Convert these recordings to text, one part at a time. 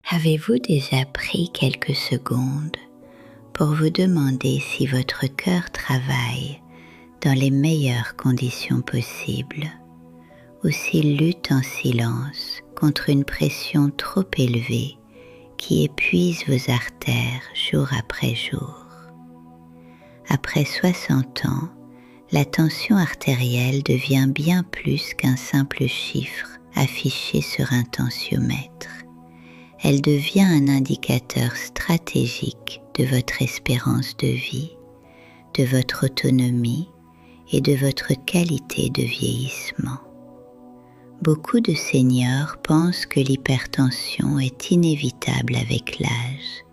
Avez-vous déjà pris quelques secondes pour vous demander si votre cœur travaille dans les meilleures conditions possibles ou s'il lutte en silence contre une pression trop élevée qui épuise vos artères jour après jour? Après 60 ans, la tension artérielle devient bien plus qu'un simple chiffre affiché sur un tensiomètre. Elle devient un indicateur stratégique de votre espérance de vie, de votre autonomie et de votre qualité de vieillissement. Beaucoup de seniors pensent que l'hypertension est inévitable avec l'âge,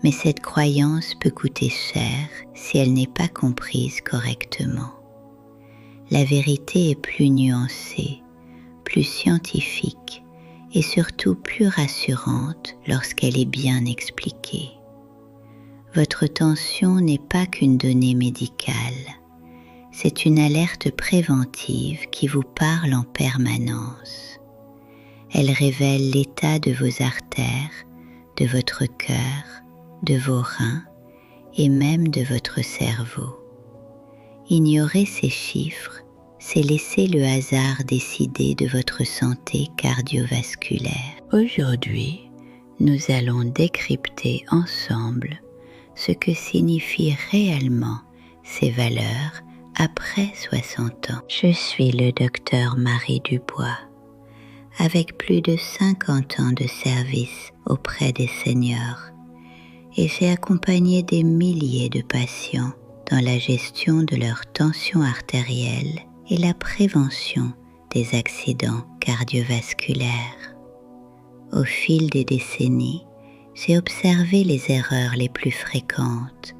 mais cette croyance peut coûter cher si elle n'est pas comprise correctement. La vérité est plus nuancée, plus scientifique et surtout plus rassurante lorsqu'elle est bien expliquée. Votre tension n'est pas qu'une donnée médicale, c'est une alerte préventive qui vous parle en permanence. Elle révèle l'état de vos artères, de votre cœur, de vos reins et même de votre cerveau. Ignorer ces chiffres, c'est laisser le hasard décider de votre santé cardiovasculaire. Aujourd'hui, nous allons décrypter ensemble ce que signifient réellement ces valeurs après 60 ans. Je suis le docteur Marie Dubois, avec plus de 50 ans de service auprès des seniors, et j'ai accompagné des milliers de patients dans la gestion de leur tension artérielle et la prévention des accidents cardiovasculaires. Au fil des décennies, j'ai observé les erreurs les plus fréquentes,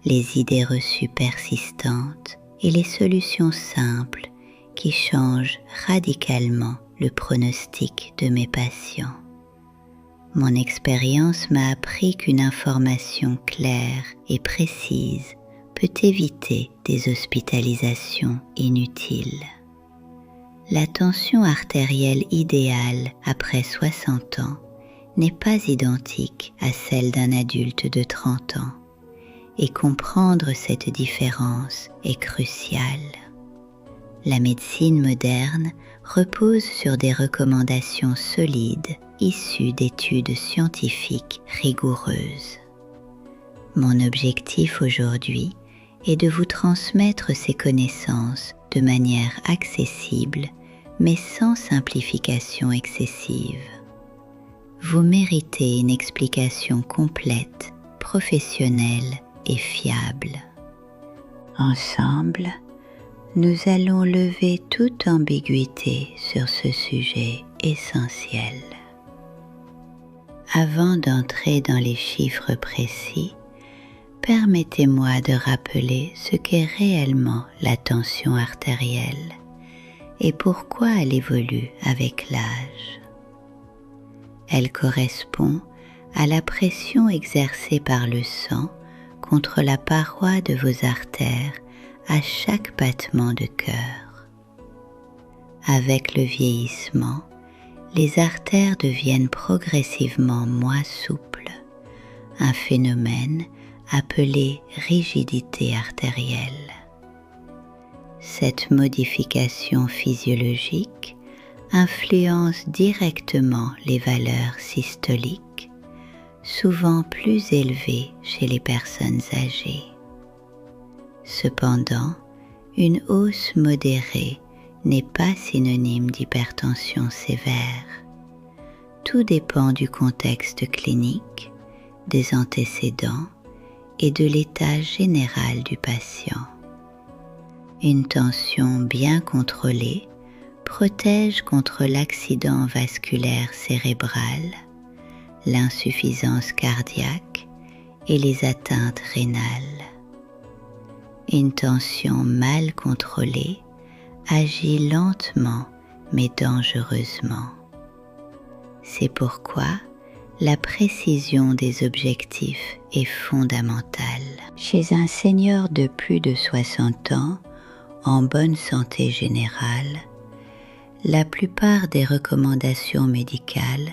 les idées reçues persistantes et les solutions simples qui changent radicalement le pronostic de mes patients. Mon expérience m'a appris qu'une information claire et précise peut éviter des hospitalisations inutiles. La tension artérielle idéale après 60 ans n'est pas identique à celle d'un adulte de 30 ans, et comprendre cette différence est crucial. La médecine moderne repose sur des recommandations solides issues d'études scientifiques rigoureuses. Mon objectif aujourd'hui est de vous transmettre ces connaissances de manière accessible mais sans simplification excessive. Vous méritez une explication complète, professionnelle et fiable. Ensemble, nous allons lever toute ambiguïté sur ce sujet essentiel. Avant d'entrer dans les chiffres précis, permettez-moi de rappeler ce qu'est réellement la tension artérielle et pourquoi elle évolue avec l'âge. Elle correspond à la pression exercée par le sang contre la paroi de vos artères à chaque battement de cœur. Avec le vieillissement, les artères deviennent progressivement moins souples, un phénomène appelé rigidité artérielle. Cette modification physiologique influence directement les valeurs systoliques, souvent plus élevées chez les personnes âgées. Cependant, une hausse modérée n'est pas synonyme d'hypertension sévère. Tout dépend du contexte clinique, des antécédents et de l'état général du patient. Une tension bien contrôlée protège contre l'accident vasculaire cérébral, l'insuffisance cardiaque et les atteintes rénales. Une tension mal contrôlée agit lentement mais dangereusement. C'est pourquoi la précision des objectifs est fondamentale. Chez un senior de plus de 60 ans, en bonne santé générale, la plupart des recommandations médicales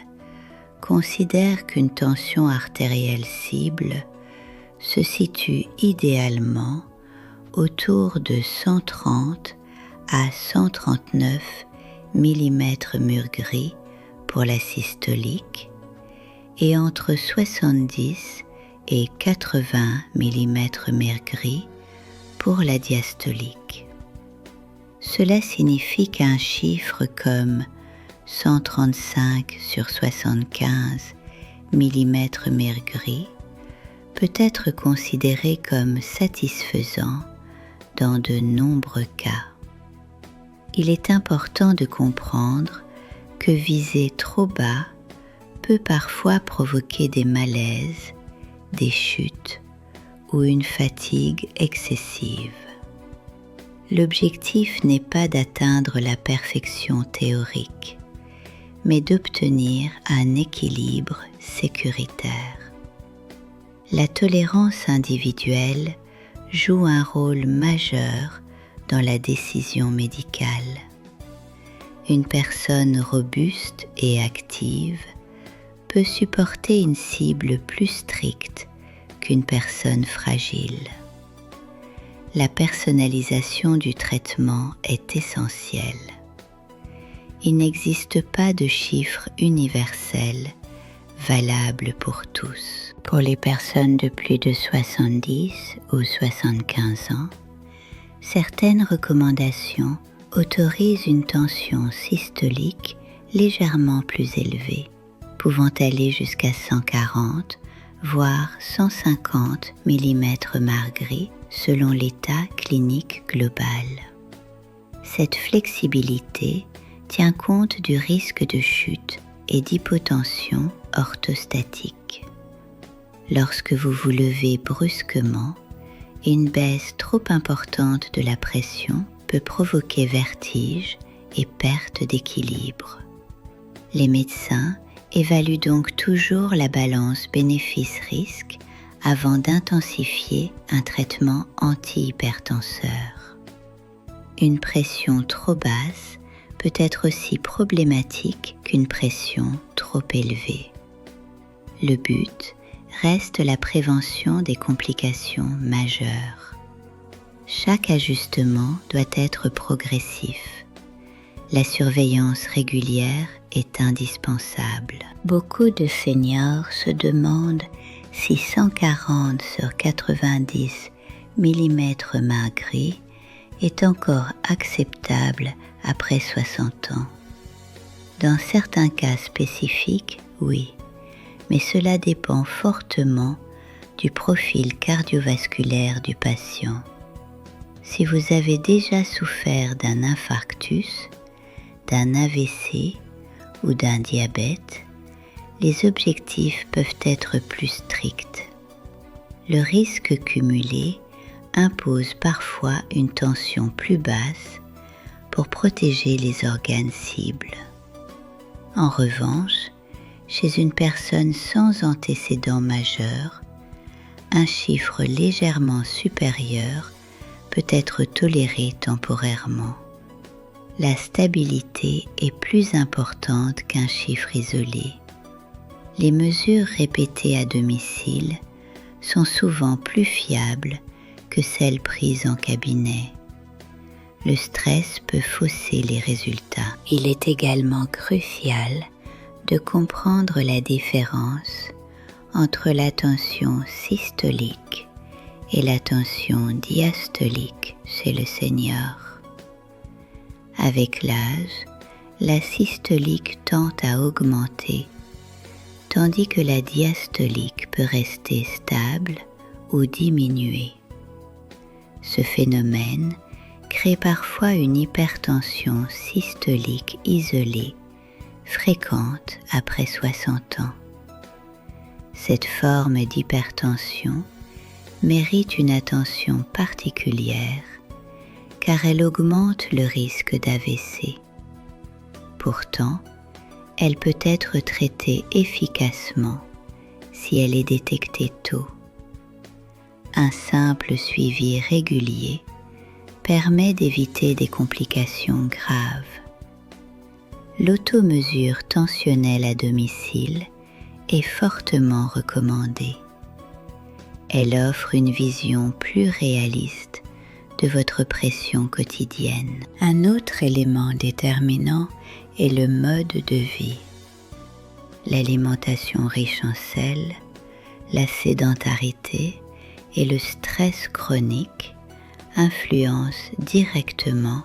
considère qu'une tension artérielle cible se situe idéalement autour de 130 à 139 mm/Hg pour la systolique et entre 70 et 80 mm/Hg pour la diastolique. Cela signifie qu'un chiffre comme 135/75 mm/Hg peut être considéré comme satisfaisant dans de nombreux cas. Il est important de comprendre que viser trop bas peut parfois provoquer des malaises, des chutes ou une fatigue excessive. L'objectif n'est pas d'atteindre la perfection théorique, mais d'obtenir un équilibre sécuritaire. La tolérance individuelle joue un rôle majeur dans la décision médicale. Une personne robuste et active peut supporter une cible plus stricte qu'une personne fragile. La personnalisation du traitement est essentielle. Il n'existe pas de chiffre universel valable pour tous. Pour les personnes de plus de 70 ou 75 ans, certaines recommandations autorisent une tension systolique légèrement plus élevée, pouvant aller jusqu'à 140 voire 150 mm/Hg selon l'état clinique global. Cette flexibilité tient compte du risque de chute et d'hypotension orthostatique. Lorsque vous vous levez brusquement, une baisse trop importante de la pression peut provoquer vertige et perte d'équilibre. Les médecins évaluent donc toujours la balance bénéfice-risque avant d'intensifier un traitement antihypertenseur. Une pression trop basse peut être aussi problématique qu'une pression trop élevée. Le but reste la prévention des complications majeures. Chaque ajustement doit être progressif. La surveillance régulière est indispensable. Beaucoup de seniors se demandent si 140/90 mm/Hg est encore acceptable après 60 ans. Dans certains cas spécifiques, oui, mais cela dépend fortement du profil cardiovasculaire du patient. Si vous avez déjà souffert d'un infarctus, d'un AVC ou d'un diabète, les objectifs peuvent être plus stricts. Le risque cumulé impose parfois une tension plus basse pour protéger les organes cibles. En revanche, chez une personne sans antécédent majeur, un chiffre légèrement supérieur peut être toléré temporairement. La stabilité est plus importante qu'un chiffre isolé. Les mesures répétées à domicile sont souvent plus fiables que celles prises en cabinet. Le stress peut fausser les résultats. Il est également crucial de comprendre la différence entre la tension systolique et la tension diastolique chez le senior. Avec l'âge, la systolique tend à augmenter, tandis que la diastolique peut rester stable ou diminuer. Ce phénomène crée parfois une hypertension systolique isolée, fréquente après 60 ans. Cette forme d'hypertension mérite une attention particulière car elle augmente le risque d'AVC. Pourtant, elle peut être traitée efficacement si elle est détectée tôt. Un simple suivi régulier permet d'éviter des complications graves. L'automesure tensionnelle à domicile est fortement recommandée. Elle offre une vision plus réaliste de votre pression quotidienne. Un autre élément déterminant est le mode de vie. L'alimentation riche en sel, la sédentarité et le stress chronique influencent directement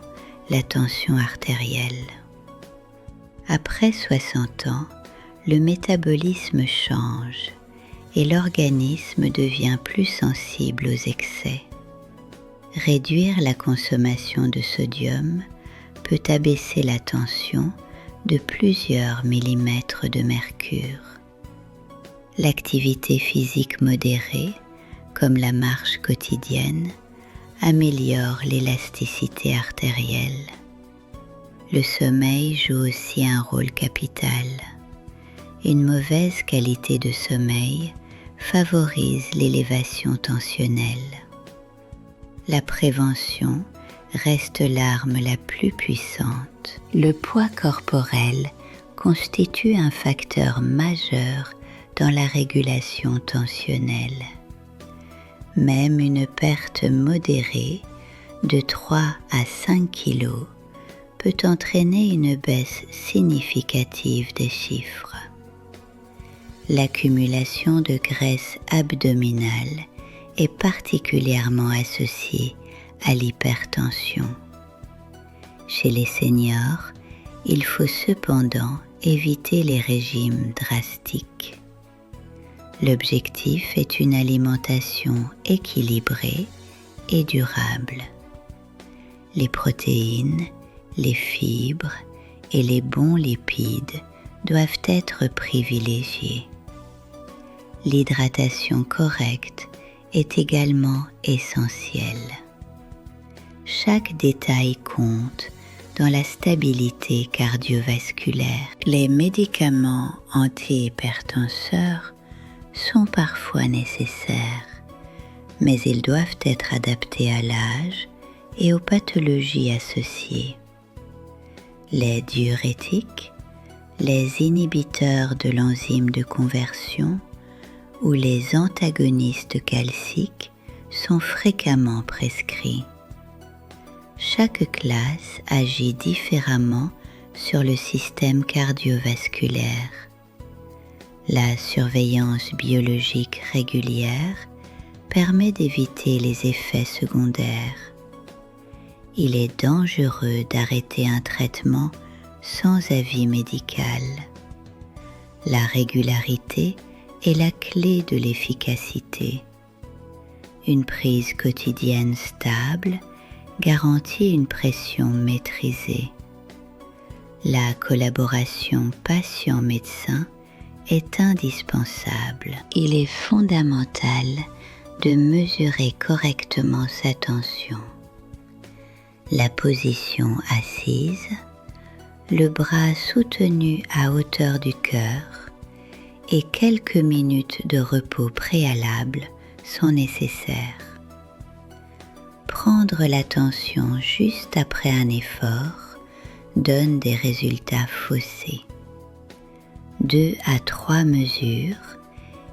la tension artérielle. Après 60 ans, le métabolisme change et l'organisme devient plus sensible aux excès. Réduire la consommation de sodium peut abaisser la tension de plusieurs millimètres de mercure. L'activité physique modérée, comme la marche quotidienne, améliore l'élasticité artérielle. Le sommeil joue aussi un rôle capital. Une mauvaise qualité de sommeil favorise l'élévation tensionnelle. La prévention reste l'arme la plus puissante. Le poids corporel constitue un facteur majeur dans la régulation tensionnelle. Même une perte modérée de 3 à 5 kg peut entraîner une baisse significative des chiffres. L'accumulation de graisse abdominale est particulièrement associée à l'hypertension. Chez les seniors, il faut cependant éviter les régimes drastiques. L'objectif est une alimentation équilibrée et durable. Les protéines, les fibres et les bons lipides doivent être privilégiés. L'hydratation correcte est également essentielle. Chaque détail compte dans la stabilité cardiovasculaire. Les médicaments antihypertenseurs sont parfois nécessaires, mais ils doivent être adaptés à l'âge et aux pathologies associées. Les diurétiques, les inhibiteurs de l'enzyme de conversion ou les antagonistes calciques sont fréquemment prescrits. Chaque classe agit différemment sur le système cardiovasculaire. La surveillance biologique régulière permet d'éviter les effets secondaires. Il est dangereux d'arrêter un traitement sans avis médical. La régularité est la clé de l'efficacité. Une prise quotidienne stable garantit une pression maîtrisée. La collaboration patient-médecin est indispensable. Il est fondamental de mesurer correctement sa tension. La position assise, le bras soutenu à hauteur du cœur et quelques minutes de repos préalable sont nécessaires. Prendre la tension juste après un effort donne des résultats faussés. 2 à 3 mesures,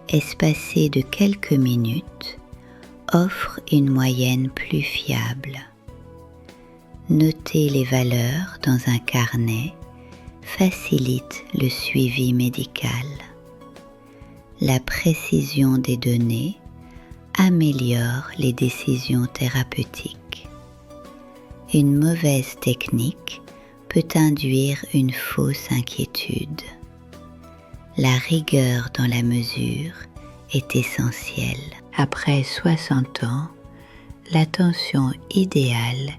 espacées de quelques minutes, offrent une moyenne plus fiable. Noter les valeurs dans un carnet facilite le suivi médical. La précision des données améliore les décisions thérapeutiques. Une mauvaise technique peut induire une fausse inquiétude. La rigueur dans la mesure est essentielle. Après 60 ans, la tension idéale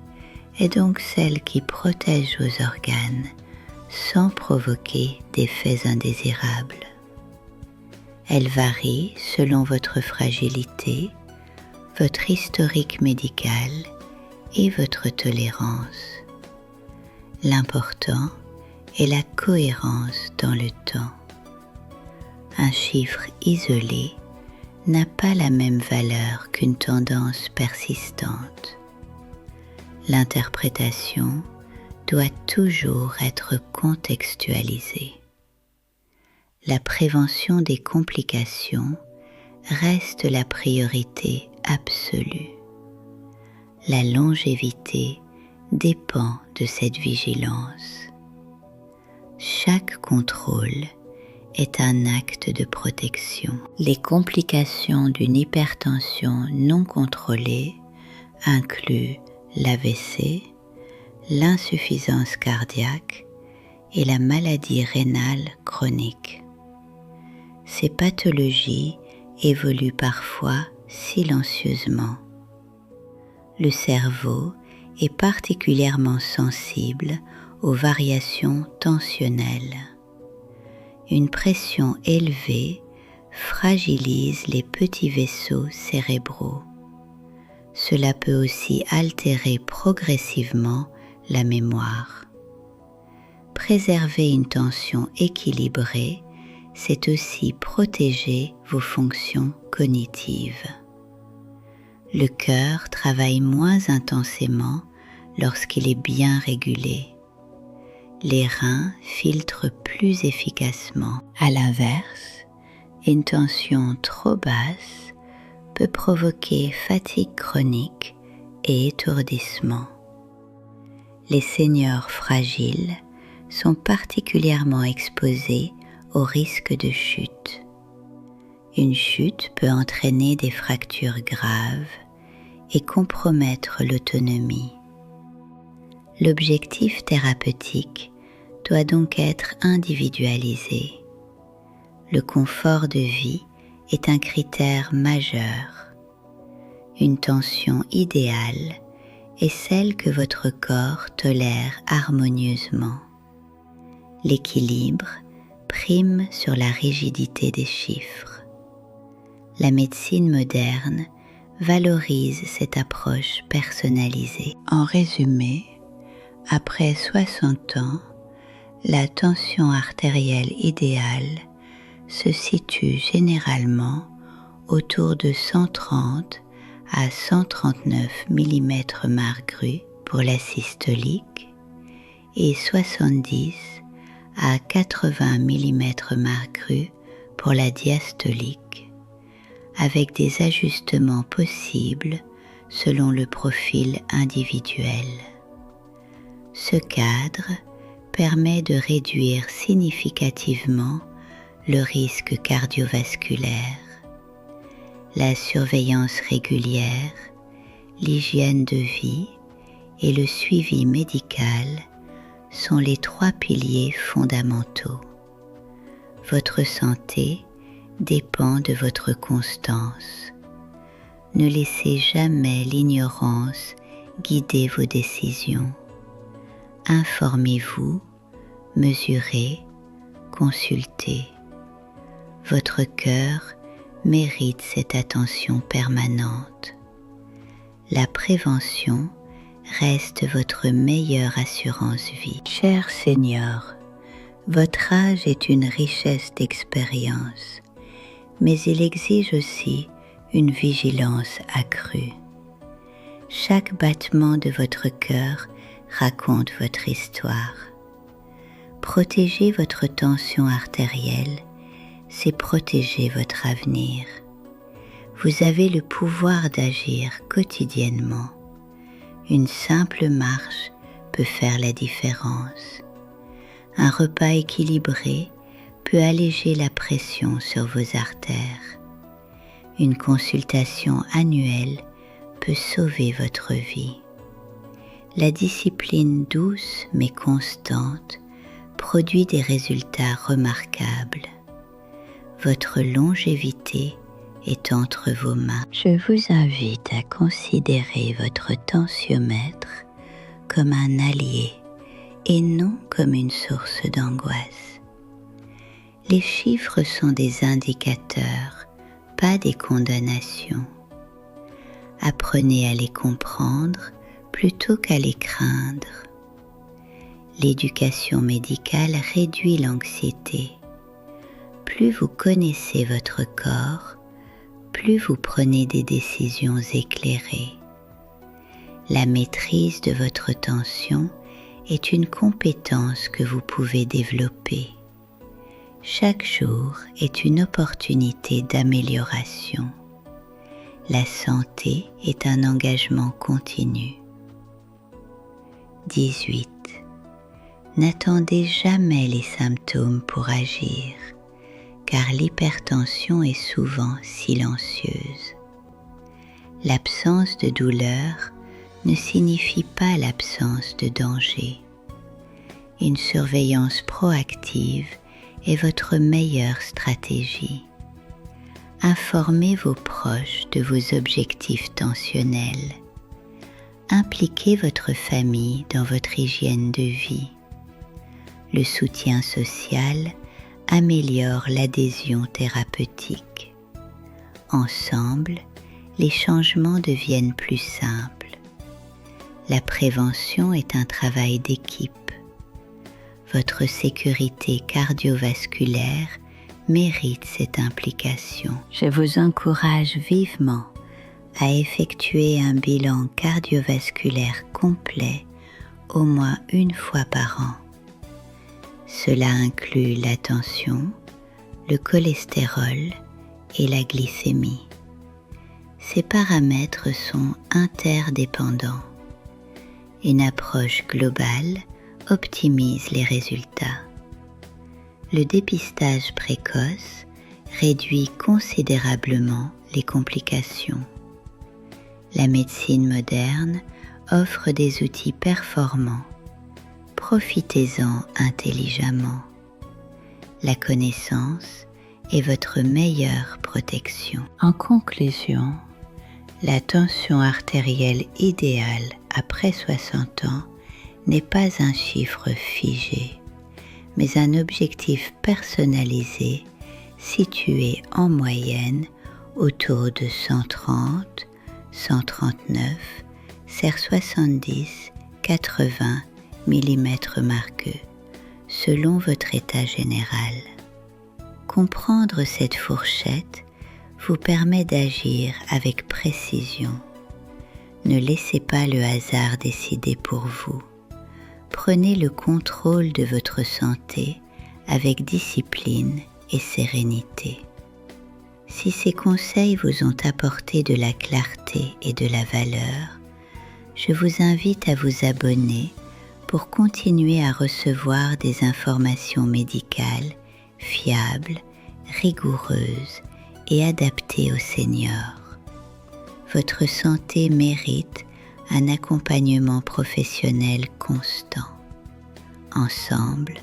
est donc celle qui protège vos organes sans provoquer d'effets indésirables. Elle varie selon votre fragilité, votre historique médical et votre tolérance. L'important est la cohérence dans le temps. Un chiffre isolé n'a pas la même valeur qu'une tendance persistante. L'interprétation doit toujours être contextualisée. la prévention des complications reste la priorité absolue. La longévité dépend de cette vigilance. Chaque contrôle est un acte de protection. Les complications d'une hypertension non contrôlée incluent l'AVC, l'insuffisance cardiaque et la maladie rénale chronique. Ces pathologies évoluent parfois silencieusement. Le cerveau est particulièrement sensible aux variations tensionnelles. Une pression élevée fragilise les petits vaisseaux cérébraux. Cela peut aussi altérer progressivement la mémoire. Préserver une tension équilibrée, c'est aussi protéger vos fonctions cognitives. Le cœur travaille moins intensément lorsqu'il est bien régulé. Les reins filtrent plus efficacement. À l'inverse, une tension trop basse peut provoquer fatigue chronique et étourdissement. Les seniors fragiles sont particulièrement exposés au risque de chute. Une chute peut entraîner des fractures graves et compromettre l'autonomie. L'objectif thérapeutique doit donc être individualisé. Le confort de vie est un critère majeur. Une tension idéale est celle que votre corps tolère harmonieusement. L'équilibre prime sur la rigidité des chiffres. La médecine moderne valorise cette approche personnalisée. En résumé, après 60 ans, la tension artérielle idéale se situe généralement autour de 130 à 139 mm/Hg pour la systolique et 70 à 80 mm/Hg pour la diastolique, avec des ajustements possibles selon le profil individuel. Ce cadre permet de réduire significativement le risque cardiovasculaire. La surveillance régulière, l'hygiène de vie et le suivi médical sont les 3 piliers fondamentaux. Votre santé dépend de votre constance. Ne laissez jamais l'ignorance guider vos décisions. Informez-vous, mesurez, consultez. Votre cœur mérite cette attention permanente. La prévention reste votre meilleure assurance vie. Chers seniors, votre âge est une richesse d'expérience, mais il exige aussi une vigilance accrue. Chaque battement de votre cœur raconte votre histoire. Protéger votre tension artérielle, c'est protéger votre avenir. Vous avez le pouvoir d'agir quotidiennement. Une simple marche peut faire la différence. Un repas équilibré peut alléger la pression sur vos artères. Une consultation annuelle peut sauver votre vie. La discipline douce mais constante produit des résultats remarquables. Votre longévité est entre vos mains. Je vous invite à considérer votre tensiomètre comme un allié et non comme une source d'angoisse. Les chiffres sont des indicateurs, pas des condamnations. Apprenez à les comprendre plutôt qu'à les craindre. L'éducation médicale réduit l'anxiété. Plus vous connaissez votre corps, plus vous prenez des décisions éclairées. La maîtrise de votre tension est une compétence que vous pouvez développer. Chaque jour est une opportunité d'amélioration. La santé est un engagement continu. 18. N'attendez jamais les symptômes pour agir, car l'hypertension est souvent silencieuse. L'absence de douleur ne signifie pas l'absence de danger. Une surveillance proactive est votre meilleure stratégie. Informez vos proches de vos objectifs tensionnels. Impliquez votre famille dans votre hygiène de vie. Le soutien social améliore l'adhésion thérapeutique. Ensemble, les changements deviennent plus simples. La prévention est un travail d'équipe. Votre sécurité cardiovasculaire mérite cette implication. Je vous encourage vivement à effectuer un bilan cardiovasculaire complet au moins une fois par an. Cela inclut la tension, le cholestérol et la glycémie. Ces paramètres sont interdépendants. Une approche globale optimise les résultats. Le dépistage précoce réduit considérablement les complications. La médecine moderne offre des outils performants. Profitez-en intelligemment. La connaissance est votre meilleure protection. En conclusion, la tension artérielle idéale après 60 ans n'est pas un chiffre figé, mais un objectif personnalisé situé en moyenne autour de 130, 139, serre 70, 80 mm², selon votre état général. Comprendre cette fourchette vous permet d'agir avec précision. Ne laissez pas le hasard décider pour vous. Prenez le contrôle de votre santé avec discipline et sérénité. Si ces conseils vous ont apporté de la clarté et de la valeur, je vous invite à vous abonner pour continuer à recevoir des informations médicales fiables, rigoureuses et adaptées aux seniors. Votre santé mérite un accompagnement professionnel constant. Ensemble,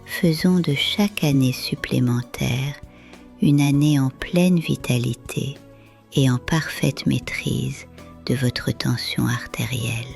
faisons de chaque année supplémentaire une année en pleine vitalité et en parfaite maîtrise de votre tension artérielle.